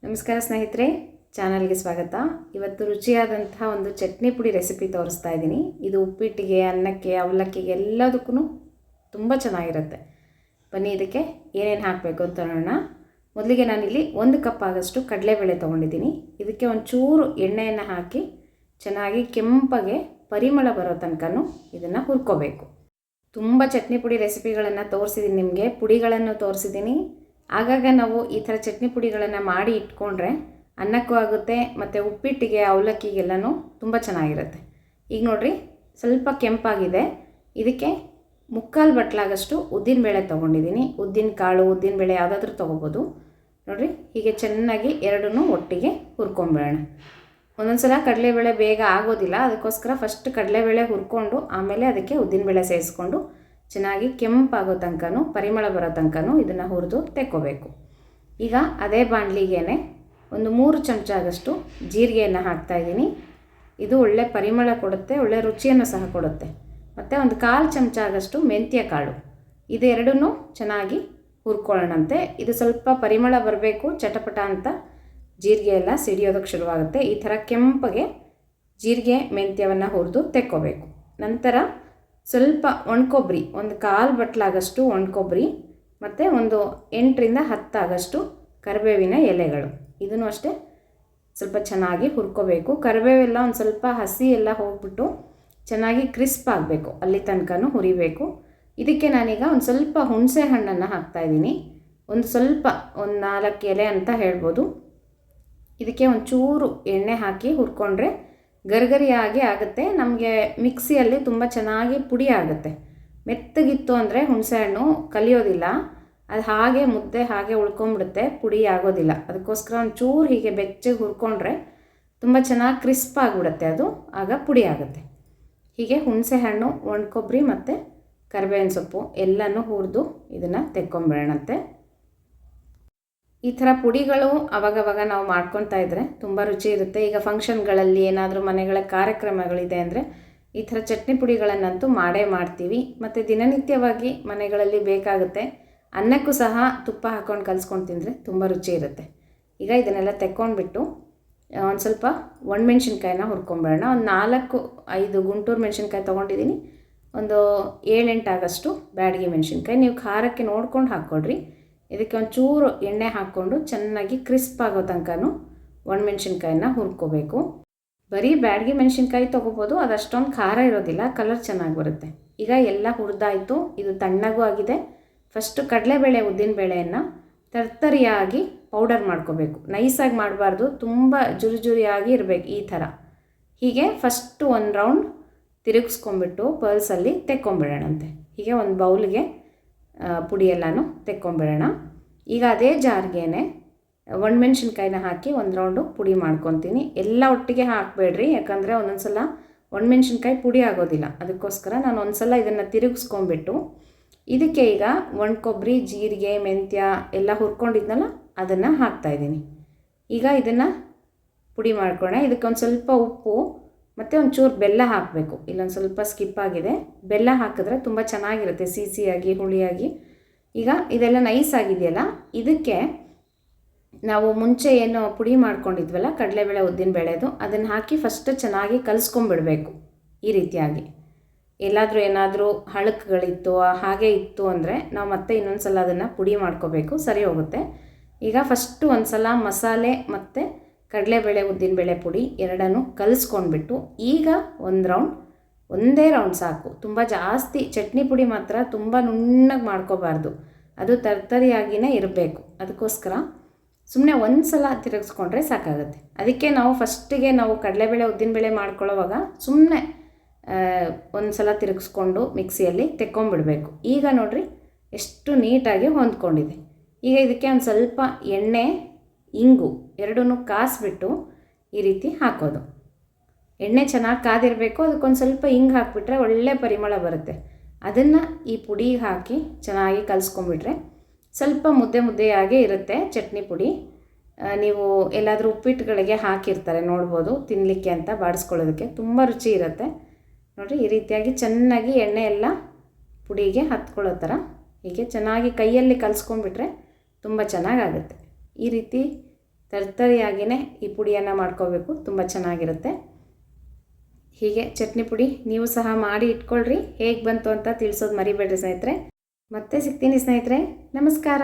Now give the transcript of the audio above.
ನಮಸ್ಕಾರ ಸ್ನೇಹಿತರೆ, ಚಾನಲ್ಗೆ ಸ್ವಾಗತ. ಇವತ್ತು ರುಚಿಯಾದಂತಹ ಒಂದು ಚಟ್ನಿ ಪುಡಿ ರೆಸಿಪಿ ತೋರಿಸ್ತಾ ಇದ್ದೀನಿ. ಇದು ಉಪ್ಪಿಟ್ಟಿಗೆ, ಅನ್ನಕ್ಕೆ, ಅವಲಕ್ಕಿಗೆ ಎಲ್ಲದಕ್ಕೂ ತುಂಬ ಚೆನ್ನಾಗಿರುತ್ತೆ. ಬನ್ನಿ ಇದಕ್ಕೆ ಏನೇನು ಹಾಕಬೇಕು ಅಂತ ನೋಡೋಣ. ಮೊದಲಿಗೆ ನಾನಿಲ್ಲಿ 1 ಕಪ್ ಆಗಷ್ಟು ಕಡಲೆಬೇಳೆ ತೊಗೊಂಡಿದ್ದೀನಿ. ಇದಕ್ಕೆ ಒಂಚೂರು ಎಣ್ಣೆಯನ್ನು ಹಾಕಿ ಚೆನ್ನಾಗಿ ಕೆಂಪಗೆ ಪರಿಮಳ ಬರೋ ತನಕನೂ ಇದನ್ನು ಹುರ್ಕೋಬೇಕು. ತುಂಬ ಚಟ್ನಿ ಪುಡಿ ರೆಸಿಪಿಗಳನ್ನು ತೋರಿಸಿದ್ದೀನಿ, ನಿಮಗೆ ಪುಡಿಗಳನ್ನು ತೋರಿಸಿದ್ದೀನಿ. ಆಗಾಗ ನಾವು ಈ ಥರ ಚಟ್ನಿ ಪುಡಿಗಳನ್ನು ಮಾಡಿ ಇಟ್ಕೊಂಡ್ರೆ ಅನ್ನಕ್ಕೂ ಆಗುತ್ತೆ ಮತ್ತು ಉಪ್ಪಿಟ್ಟಿಗೆ, ಅವಲಕ್ಕಿಗೆಲ್ಲನೂ ತುಂಬ ಚೆನ್ನಾಗಿರುತ್ತೆ. ಈಗ ನೋಡಿರಿ, ಸ್ವಲ್ಪ ಕೆಂಪಾಗಿದೆ. ಇದಕ್ಕೆ 3/4 ಬಟ್ಲಾಗಷ್ಟು ಉದ್ದಿನಬೇಳೆ ತೊಗೊಂಡಿದ್ದೀನಿ. ಉದ್ದಿನ ಕಾಳು, ಉದ್ದಿನಬೇಳೆ ಯಾವುದಾದ್ರೂ ತೊಗೋಬೋದು. ನೋಡಿರಿ, ಹೀಗೆ ಚೆನ್ನಾಗಿ ಎರಡನ್ನೂ ಒಟ್ಟಿಗೆ ಹುರ್ಕೊಂಬೇಡ. ಒಂದೊಂದು ಸಲ ಕಡಲೆಬೇಳೆ ಬೇಗ ಆಗೋದಿಲ್ಲ, ಅದಕ್ಕೋಸ್ಕರ ಫಸ್ಟ್ ಕಡಲೆಬೇಳೆ ಹುರ್ಕೊಂಡು ಆಮೇಲೆ ಅದಕ್ಕೆ ಉದ್ದಿನಬೇಳೆ ಸೇರಿಸ್ಕೊಂಡು ಚೆನ್ನಾಗಿ ಕೆಂಪಾಗೋ ತನಕನೂ, ಪರಿಮಳ ಬರೋ ತನಕನೂ ಇದನ್ನು ಹುರಿದು ತೆಕ್ಕೋಬೇಕು. ಈಗ ಅದೇ ಬಾಣಲಿಗೆ ಒಂದು 3 ಚಮಚ ಆಗಷ್ಟು ಜೀರಿಗೆಯನ್ನು ಹಾಕ್ತಾಯಿದ್ದೀನಿ. ಇದು ಒಳ್ಳೆ ಪರಿಮಳ ಕೊಡುತ್ತೆ, ಒಳ್ಳೆ ರುಚಿಯನ್ನು ಸಹ ಕೊಡುತ್ತೆ. ಮತ್ತು ಒಂದು 1/4 ಚಮಚ ಆಗಷ್ಟು ಮೆಂತ್ಯ ಕಾಳು, ಇದೆರಡನ್ನೂ ಚೆನ್ನಾಗಿ ಹುರ್ಕೊಳ್ಳೋಣಂತೆ. ಇದು ಸ್ವಲ್ಪ ಪರಿಮಳ ಬರಬೇಕು, ಚಟಪಟ ಅಂತ ಜೀರಿಗೆ ಎಲ್ಲ ಸಿಡಿಯೋದಕ್ಕೆ ಶುರುವಾಗುತ್ತೆ. ಈ ಥರ ಕೆಂಪಗೆ ಜೀರಿಗೆ ಮೆಂತ್ಯವನ್ನು ಹುರಿದು ತೆಕ್ಕೋಬೇಕು. ನಂತರ ಸ್ವಲ್ಪ ಒಣಕೊಬ್ಬರಿ, ಒಂದು 1/4 ಬಟ್ಲಾಗಷ್ಟು ಒಣಕೊಬ್ಬರಿ ಮತ್ತು ಒಂದು 8ರಿಂದ 10 ಆಗಷ್ಟು ಕರಿಬೇವಿನ ಎಲೆಗಳು, ಇದನ್ನು ಅಷ್ಟೇ ಸ್ವಲ್ಪ ಚೆನ್ನಾಗಿ ಹುರ್ಕೋಬೇಕು. ಕರಿಬೇವೆಲ್ಲ ಒಂದು ಸ್ವಲ್ಪ ಹಸಿ ಎಲ್ಲ ಹೋಗ್ಬಿಟ್ಟು ಚೆನ್ನಾಗಿ ಕ್ರಿಸ್ಪ್ ಆಗಬೇಕು, ಅಲ್ಲಿ ತನಕನೂ ಹುರಿಬೇಕು. ಇದಕ್ಕೆ ನಾನೀಗ ಒಂದು ಸ್ವಲ್ಪ ಹುಣಸೆ ಹಣ್ಣನ್ನು ಹಾಕ್ತಾಯಿದ್ದೀನಿ. ಒಂದು 4 ಎಲೆ ಅಂತ ಹೇಳ್ಬೋದು. ಇದಕ್ಕೆ ಒಂಚೂರು ಎಣ್ಣೆ ಹಾಕಿ ಹುರ್ಕೊಂಡ್ರೆ ಗರಿಗರಿಯಾಗಿ ಆಗುತ್ತೆ. ನಮಗೆ ಮಿಕ್ಸಿಯಲ್ಲಿ ತುಂಬ ಚೆನ್ನಾಗಿ ಪುಡಿ ಆಗುತ್ತೆ. ಮೆತ್ತಗಿತ್ತು ಅಂದರೆ ಹುಣಸೆಹಣ್ಣು ಕಲಿಯೋದಿಲ್ಲ, ಅದು ಹಾಗೆ ಮುದ್ದೆ ಹಾಗೆ ಉಳ್ಕೊಂಬಿಡುತ್ತೆ, ಪುಡಿ ಆಗೋದಿಲ್ಲ. ಅದಕ್ಕೋಸ್ಕರ ಒಂಚೂರು ಹೀಗೆ ಬೆಚ್ಚಗೆ ಹುರ್ಕೊಂಡ್ರೆ ತುಂಬ ಚೆನ್ನಾಗಿ ಕ್ರಿಸ್ಪ್ ಆಗಿಬಿಡುತ್ತೆ, ಅದು ಆಗ ಪುಡಿ ಆಗುತ್ತೆ. ಹೀಗೆ ಹುಣಸೆಹಣ್ಣು, ಒಣಕೊಬ್ಬರಿ ಮತ್ತು ಕರಿಬೇವಿನ ಸೊಪ್ಪು ಎಲ್ಲನೂ ಹುರಿದು ಇದನ್ನು ತೆಕ್ಕೊಂಬಿಡೋಣಂತೆ. ಈ ಥರ ಪುಡಿಗಳು ಅವಾಗವಾಗ ನಾವು ಮಾಡ್ಕೊತಾ ಇದ್ದರೆ ತುಂಬ ರುಚಿ ಇರುತ್ತೆ. ಈಗ ಫಂಕ್ಷನ್ಗಳಲ್ಲಿ ಏನಾದರೂ ಮನೆಗಳ ಕಾರ್ಯಕ್ರಮಗಳಿದೆ ಅಂದರೆ ಈ ಥರ ಚಟ್ನಿ ಪುಡಿಗಳನ್ನಂತೂ ಮಾಡೇ ಮಾಡ್ತೀವಿ. ಮತ್ತು ದಿನನಿತ್ಯವಾಗಿ ಮನೆಗಳಲ್ಲಿ ಬೇಕಾಗುತ್ತೆ. ಅನ್ನಕ್ಕೂ ಸಹ ತುಪ್ಪ ಹಾಕ್ಕೊಂಡು ಕಲಿಸ್ಕೊಂಡು ತಿಂದರೆ ತುಂಬ ರುಚಿ ಇರುತ್ತೆ. ಈಗ ಇದನ್ನೆಲ್ಲ ತೆಕ್ಕೊಂಡ್ಬಿಟ್ಟು ಒಂದು ಸ್ವಲ್ಪ ಒಣಮೆಣ್ಸಿನ್ಕಾಯಿನ ಹುರ್ಕೊಂಬೇಡ. ಒಂದು 4-5 ಗುಂಟೂರು ಮೆಣಸಿನ್ಕಾಯಿ ತೊಗೊಂಡಿದ್ದೀನಿ. ಒಂದು 7-8 ಆಗಷ್ಟು ಬ್ಯಾಡಗಿ ಮೆಣಸಿನ್ಕಾಯಿ, ನೀವು ಖಾರಕ್ಕೆ ನೋಡ್ಕೊಂಡು ಹಾಕ್ಕೊಡ್ರಿ. ಇದಕ್ಕೆ ಒಂಚೂರು ಎಣ್ಣೆ ಹಾಕ್ಕೊಂಡು ಚೆನ್ನಾಗಿ ಕ್ರಿಸ್ಪ್ ಆಗೋ ತನಕನೂ ಒಣಮೆಣ್ಸಿನ್ಕಾಯಿನ ಹುರ್ಕೋಬೇಕು. ಬರೀ ಬ್ಯಾಡಗಿ ಮೆಣಸಿನ್ಕಾಯಿ ತೊಗೋಬೋದು, ಅದು ಅಷ್ಟೊಂದು ಖಾರ ಇರೋದಿಲ್ಲ, ಕಲರ್ ಚೆನ್ನಾಗಿ ಬರುತ್ತೆ. ಈಗ ಎಲ್ಲ ಹುರಿದಾಯಿತು, ಇದು ತಣ್ಣಗೂ ಆಗಿದೆ. ಫಸ್ಟು ಕಡಲೆಬೇಳೆ, ಉದ್ದಿನಬೇಳೆಯನ್ನು ತರ್ತರಿಯಾಗಿ ಪೌಡರ್ ಮಾಡ್ಕೋಬೇಕು. ನೈಸಾಗಿ ಮಾಡಬಾರ್ದು, ತುಂಬ ಜುರಿಯಾಗಿ ಇರಬೇಕು. ಈ ಥರ ಹೀಗೆ ಫಸ್ಟು ಒಂದು ರೌಂಡ್ ತಿರುಗಿಸ್ಕೊಂಬಿಟ್ಟು ಪಲ್ಸಲ್ಲಿ ತೆಕ್ಕೊಂಬಿಡೋಣಂತೆ. ಹೀಗೆ ಒಂದು ಬೌಲ್ಗೆ ಪುಡಿ ಎಲ್ಲನೂ ತೆಕ್ಕೊಂಬಿಡೋಣ. ಈಗ ಅದೇ ಜಾರ್ಗೆ ಒಣಮೆಣ್ಸಿನ್ಕಾಯಿನ ಹಾಕಿ ಒಂದು ರೌಂಡು ಪುಡಿ ಮಾಡ್ಕೊತೀನಿ. ಎಲ್ಲ ಒಟ್ಟಿಗೆ ಹಾಕಬೇಡ್ರಿ, ಯಾಕಂದರೆ ಒಂದೊಂದು ಸಲ ಒಣಮೆಣ್ಸಿನ್ಕಾಯಿ ಪುಡಿ ಆಗೋದಿಲ್ಲ. ಅದಕ್ಕೋಸ್ಕರ ನಾನು ಒಂದು ಸಲ ಇದನ್ನು ತಿರುಗಿಸ್ಕೊಂಬಿಟ್ಟು ಇದಕ್ಕೆ ಈಗ ಒಣಕೊಬ್ಬರಿ, ಜೀರಿಗೆ, ಮೆಂತ್ಯ ಎಲ್ಲ ಹುರ್ಕೊಂಡಿದ್ನಲ್ಲ ಅದನ್ನು ಹಾಕ್ತಾಯಿದ್ದೀನಿ. ಈಗ ಇದನ್ನು ಪುಡಿ ಮಾಡ್ಕೊಳ್ಳೋಣ. ಇದಕ್ಕೊಂದು ಸ್ವಲ್ಪ ಉಪ್ಪು ಮತ್ತು ಒಂಚೂರು ಬೆಲ್ಲ ಹಾಕಬೇಕು. ಇಲ್ಲೊಂದು ಸ್ವಲ್ಪ ಸ್ಕಿಪ್ ಆಗಿದೆ. ಬೆಲ್ಲ ಹಾಕಿದ್ರೆ ತುಂಬ ಚೆನ್ನಾಗಿರುತ್ತೆ, ಸಿಹಿಯಾಗಿ, ಹುಳಿಯಾಗಿ. ಈಗ ಇದೆಲ್ಲ ನೈಸ್ ಆಗಿದೆಯಲ್ಲ, ಇದಕ್ಕೆ ನಾವು ಮುಂಚೆ ಏನು ಪುಡಿ ಮಾಡ್ಕೊಂಡಿದ್ವಲ್ಲ ಕಡಲೆಬೇಳೆ, ಉದ್ದಿನಬೇಳೆದು, ಅದನ್ನು ಹಾಕಿ ಫಸ್ಟ್ ಚೆನ್ನಾಗಿ ಕಲಿಸ್ಕೊಂಬಿಡಬೇಕು. ಈ ರೀತಿಯಾಗಿ ಏನಾದರೂ ಹಳಕುಗಳಿತ್ತು, ಹಾಗೆ ಇತ್ತು ಅಂದರೆ ನಾವು ಮತ್ತೆ ಇನ್ನೊಂದು ಸಲ ಅದನ್ನು ಪುಡಿ ಮಾಡ್ಕೋಬೇಕು, ಸರಿ ಹೋಗುತ್ತೆ. ಈಗ ಫಸ್ಟು ಒಂದು ಸಲ ಮಸಾಲೆ ಮತ್ತು ಕಡಲೆಬೇಳೆ, ಉದ್ದಿನಬೇಳೆ ಪುಡಿ ಎರಡನ್ನೂ ಕಲಿಸ್ಕೊಂಡ್ಬಿಟ್ಟು ಈಗ ಒಂದೇ ರೌಂಡ್ ಸಾಕು. ತುಂಬ ಜಾಸ್ತಿ ಚಟ್ನಿ ಪುಡಿ ಮಾತ್ರ ತುಂಬ ನುಣ್ಣಗೆ ಮಾಡ್ಕೋಬಾರ್ದು, ಅದು ತರ್ತರಿಯಾಗಿಯೇ ಇರಬೇಕು. ಅದಕ್ಕೋಸ್ಕರ ಸುಮ್ಮನೆ ಒಂದು ಸಲ ತಿರುಗಿಸ್ಕೊಂಡ್ರೆ ಸಾಕಾಗುತ್ತೆ. ಅದಕ್ಕೆ ನಾವು ಫಸ್ಟಿಗೆ ನಾವು ಕಡಲೆಬೇಳೆ, ಉದ್ದಿನಬೇಳೆ ಮಾಡ್ಕೊಳ್ಳೋವಾಗ ಸುಮ್ಮನೆ ಒಂದು ಸಲ ತಿರುಗಿಸ್ಕೊಂಡು ಮಿಕ್ಸಿಯಲ್ಲಿ ತೆಕ್ಕೊಂಬಿಡಬೇಕು. ಈಗ ನೋಡಿರಿ ಎಷ್ಟು ನೀಟಾಗಿ ಹೊಂದ್ಕೊಂಡಿದೆ. ಈಗ ಇದಕ್ಕೆ ಒಂದು ಸ್ವಲ್ಪ ಎಣ್ಣೆ, ಇಂಗು ಎರಡನ್ನೂ ಕಾಸಿಬಿಟ್ಟು ಈ ರೀತಿ ಹಾಕೋದು. ಎಣ್ಣೆ ಚೆನ್ನಾಗಿ ಕಾದಿರಬೇಕು, ಅದಕ್ಕೊಂದು ಸ್ವಲ್ಪ ಇಂಗು ಹಾಕಿಬಿಟ್ರೆ ಒಳ್ಳೆ ಪರಿಮಳ ಬರುತ್ತೆ. ಅದನ್ನು ಈ ಪುಡಿಗೆ ಹಾಕಿ ಚೆನ್ನಾಗಿ ಕಲಿಸ್ಕೊಂಬಿಟ್ರೆ ಸ್ವಲ್ಪ ಮುದ್ದೆಯಾಗೇ ಇರುತ್ತೆ ಚಟ್ನಿ ಪುಡಿ. ನೀವು ಎಲ್ಲಾದರೂ ಉಪ್ಪಿಟ್ಟುಗಳಿಗೆ ಹಾಕಿರ್ತಾರೆ ನೋಡ್ಬೋದು, ತಿನ್ನಲಿಕ್ಕೆ ಅಂತ ಬಾಡಿಸ್ಕೊಳ್ಳೋದಕ್ಕೆ ತುಂಬ ರುಚಿ ಇರುತ್ತೆ. ನೋಡಿರಿ, ಈ ರೀತಿಯಾಗಿ ಚೆನ್ನಾಗಿ ಎಣ್ಣೆ ಎಲ್ಲ ಪುಡಿಗೆ ಹತ್ಕೊಳ್ಳೋ ಥರ ಹೀಗೆ ಚೆನ್ನಾಗಿ ಕೈಯಲ್ಲಿ ಕಲಿಸ್ಕೊಂಡ್ಬಿಟ್ರೆ ತುಂಬ ಚೆನ್ನಾಗಾಗುತ್ತೆ. ಈ ರೀತಿ ತರ್ತರಿಯಾಗಿಯೇ ಈ ಪುಡಿಯನ್ನು ಮಾಡ್ಕೋಬೇಕು, ತುಂಬ ಚೆನ್ನಾಗಿರುತ್ತೆ. ಹೀಗೆ ಚಟ್ನಿ ಪುಡಿ ನೀವು ಸಹ ಮಾಡಿ ಇಟ್ಕೊಳ್ರಿ. ಹೇಗೆ ಬಂತು ಅಂತ ತಿಳಿಸೋದು ಮರಿಬೇಡ್ರಿ ಸ್ನೇಹಿತರೆ. ಮತ್ತೆ ಸಿಗ್ತೀನಿ ಸ್ನೇಹಿತರೆ, ನಮಸ್ಕಾರ.